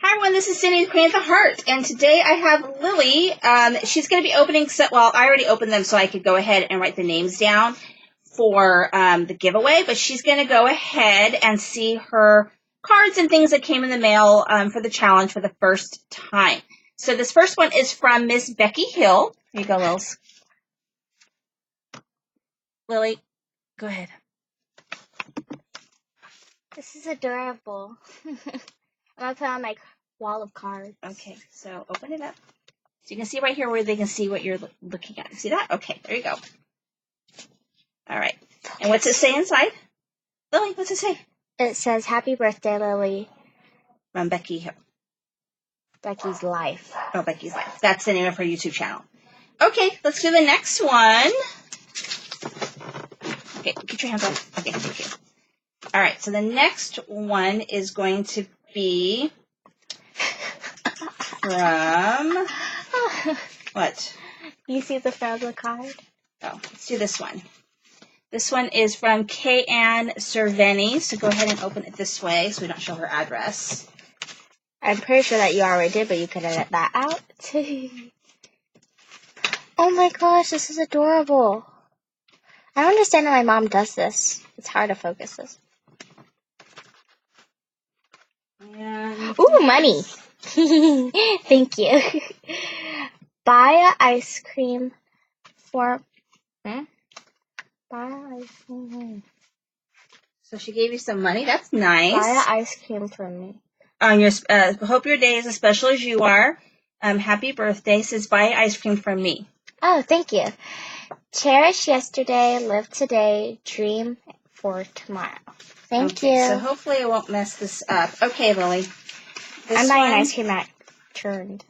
Hi everyone, this is Cindy, the Queen of the Heart, and today I have Lily. She's going to be opening, well, I already opened them so I could go ahead and write the names down for the giveaway, but she's going to go ahead and see her cards and things that came in the mail for the challenge for the first time. So this first one is from Miss Becky Hill. Here you go, Lils. Lily, go ahead. This is adorable. I'm going to put it on my wall of cards. Okay, so open it up. So you can see right here where they can see what you're looking at. See that? Okay, there you go. All right. And what's it say inside? Lily, what's it say? It says, "Happy birthday, Lily." From Becky Hill. Becky's Life. Oh, Becky's Life. That's the name of her YouTube channel. Okay, let's do the next one. Okay, get your hands off. Okay, thank you. All right, so the next one is going to be from... What? You see the front of the card? Oh, let's do this one. This one is from K.Ann Cerveny, so go ahead and open it this way so we don't show her address. I'm pretty sure that you already did, but you could edit that out. Oh my gosh, this is adorable. I don't understand how my mom does this. It's hard to focus this. And Ooh, money. Thank you. Buy a ice cream for... Buy a ice cream. so she gave you some money. That's nice. Buy a ice cream for me. Hope your day is as special as you are. Happy birthday. Says buy ice cream from me. Oh, thank you. Cherish yesterday, live today, dream for tomorrow. Thank you. So hopefully I won't mess this up. Okay, Lily. I'm buying ice cream at Turned.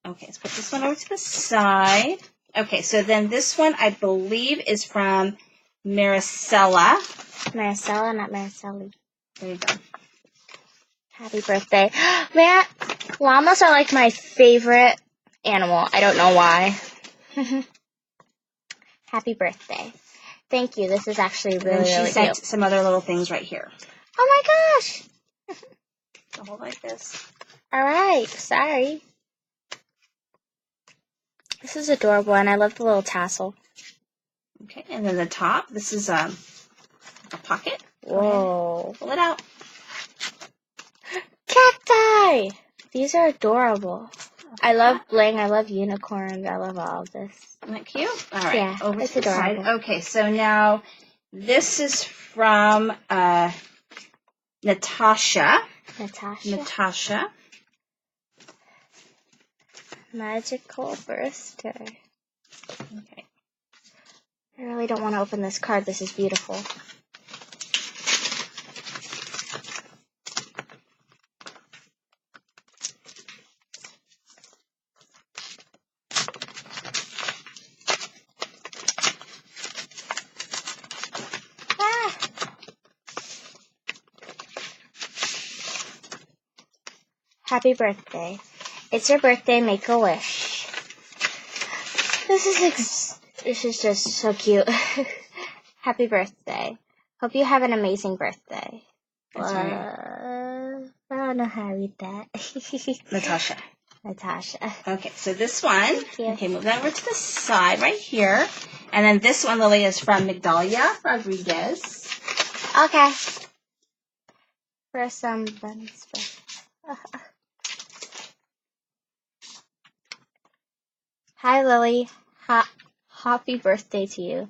Okay, let's put this one over to the side. Okay, so then this one I believe is from Maricela. Maricela, not Maricelli. There you go. Happy birthday. Man, llamas are like my favorite animal. I don't know why. Happy birthday. Thank you. This is actually really, And she really sent cute. some other little things right here. Oh my gosh. So hold like this. All right. Sorry. This is adorable, and I love the little tassel. Okay, and then the top. This is a pocket. Whoa. Pull it out. Cacti! These are adorable. I love bling. I love unicorns. I love all of this. Isn't that cute? All right, Yeah, over it's to the adorable. side. Okay, so now this is from Natasha. Natasha. Magical birthday. Okay. I really don't want to open this card. This is beautiful. Happy birthday. It's your birthday, make a wish. This is just so cute. Happy birthday. Hope you have an amazing birthday. That's I don't know how to read that. Natasha. Natasha. Okay, so this one. Thank you. Okay, move that over to the side right here. And then this one, Lily, is from Migdalia Rodriguez. Okay. For some buns. Hi, Lily. Happy birthday to you.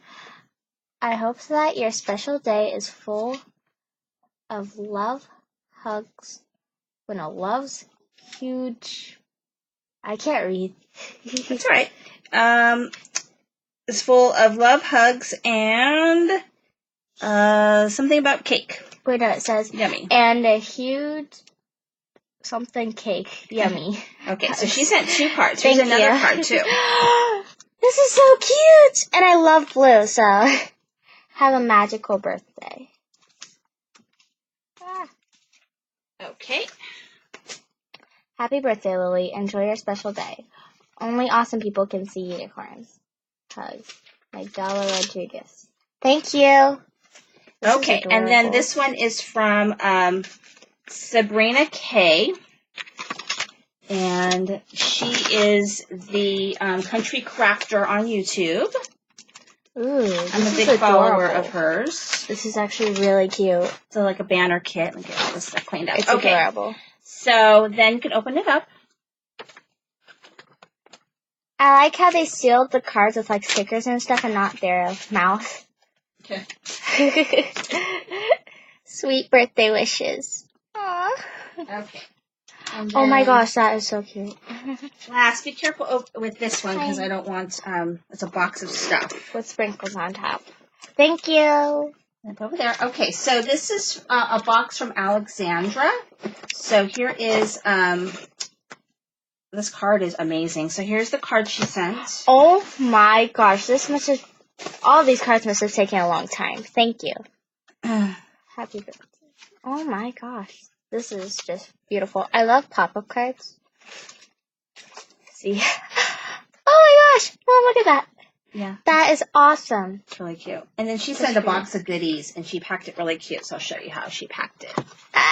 I hope that your special day is full of love, hugs, love's huge. I can't read. That's all right. It's full of love, hugs, and something about cake. Wait, no, it says Yummy. and a huge something cake. Yummy. Okay, so she sent 2 cards. Thank Here's another you. card, too. This is so cute! And I love blue, so have a magical birthday. Okay. Happy birthday, Lily. Enjoy your special day. Only awesome people can see unicorns. Hugs. Migdala Rodriguez. Thank you. Okay, and then this one is from Sabrina K. And she is the country crafter on YouTube. Ooh, I'm a big follower of hers. This is actually really cute. So like a banner kit. Let me get all this stuff cleaned up. It's adorable. So then you can open it up. I like how they sealed the cards with like stickers and stuff and not their mouth. Okay. Sweet birthday wishes. Aww. Okay. Oh my gosh, that is so cute. Last, be careful with this one because I don't want, it's a box of stuff. With sprinkles on top. Thank you. That's over there. Okay, so this is a box from Alexandra. So here is, this card is amazing. So here's the card she sent. Oh my gosh, all these cards must have taken a long time. Thank you. Happy birthday. Oh my gosh. This is just beautiful. I love pop-up cards. See? Oh my gosh! Oh, look at that. Yeah. That is awesome. It's really cute. And then she sent a box of goodies, and she packed it really cute, so I'll show you how she packed it.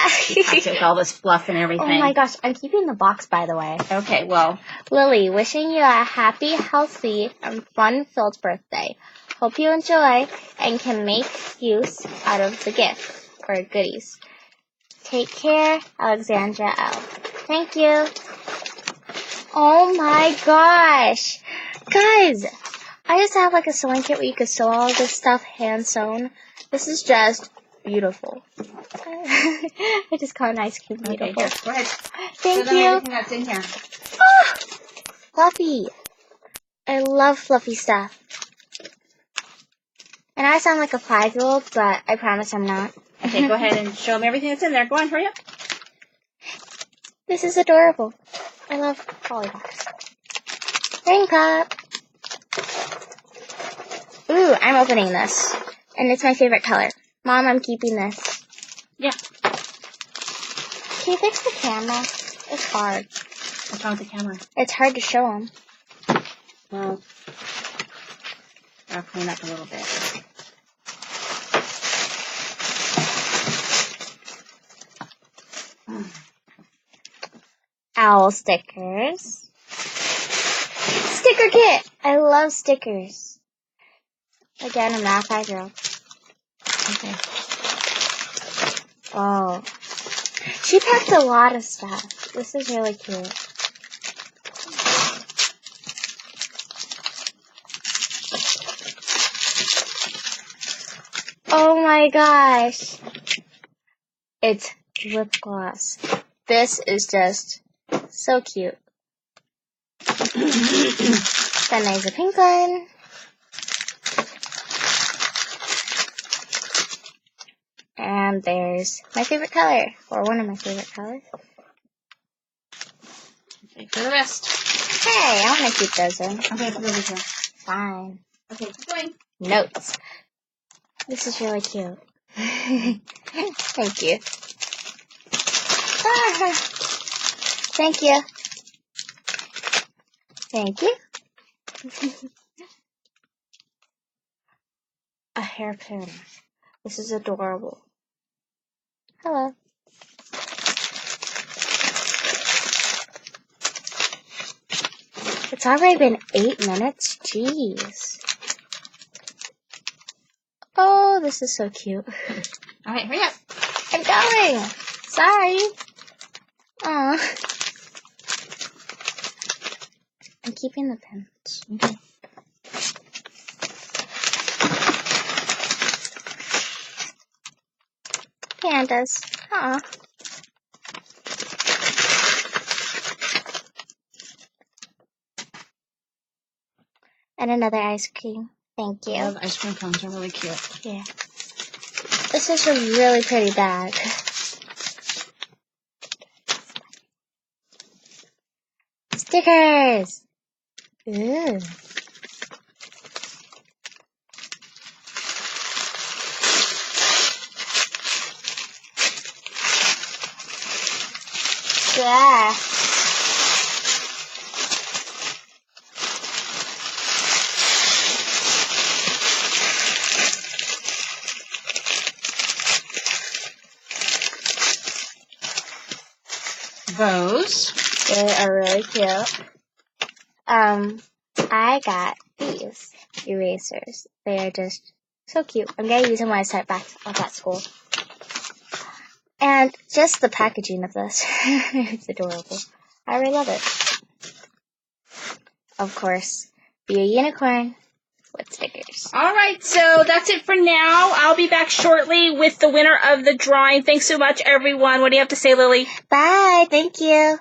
She packed it with all this fluff and everything. Oh my gosh, I'm keeping the box, by the way. Okay, well. Lily, wishing you a happy, healthy, and fun-filled birthday. Hope you enjoy and can make use out of the gift or goodies. Take care, Alexandra L. Thank you. Oh my gosh. Guys, I just have like a sewing kit where you could sew all this stuff hand sewn. This is just beautiful. I just call an ice cream beautiful. Okay, here, go ahead. Thank you. you. Everything that's in here. Oh, fluffy. I love fluffy stuff. And I sound like a 5-year-old, but I promise I'm not. Okay, go ahead and show them everything that's in there. Go on, hurry up. This is adorable. I love lollipops. Ring pop. Ooh, I'm opening this. And it's my favorite color. Mom, I'm keeping this. Yeah. Can you fix the camera? It's hard. What's wrong with the camera? It's hard to show them. Well, I'll clean up a little bit. Owl stickers. Sticker kit! I love stickers. Again, I'm not a 5-year-old. Okay. Oh. She packed a lot of stuff. This is really cute. Oh my gosh. It's lip gloss. This is just so cute. Then there's a pink one. And there's my favorite color, or one of my favorite colors. Okay, for the rest. Hey, I want to keep those in. Okay, put those in. Fine. Okay, keep going. Notes. This is really cute. Thank you. Thank you. Thank you. A hairpin. This is adorable. Hello. It's already been 8 minutes. Jeez. Oh, this is so cute. All right, hurry up. I'm going. Sorry. Aw. I'm keeping the pins. Okay. Pandas. Aw. And another ice cream. Thank you. I love ice cream cones. They're really cute. Yeah. This is a really pretty bag. Stickers! Ooh. Yeah. Bows. They are really cute. I got these erasers. They are just so cute. I'm gonna use them when I start back at school. And just the packaging of this. It's adorable. I really love it. Of course, be a unicorn with stickers. All right, so that's it for now. I'll be back shortly with the winner of the drawing. Thanks so much, everyone. What do you have to say, Lily? Bye. Thank you.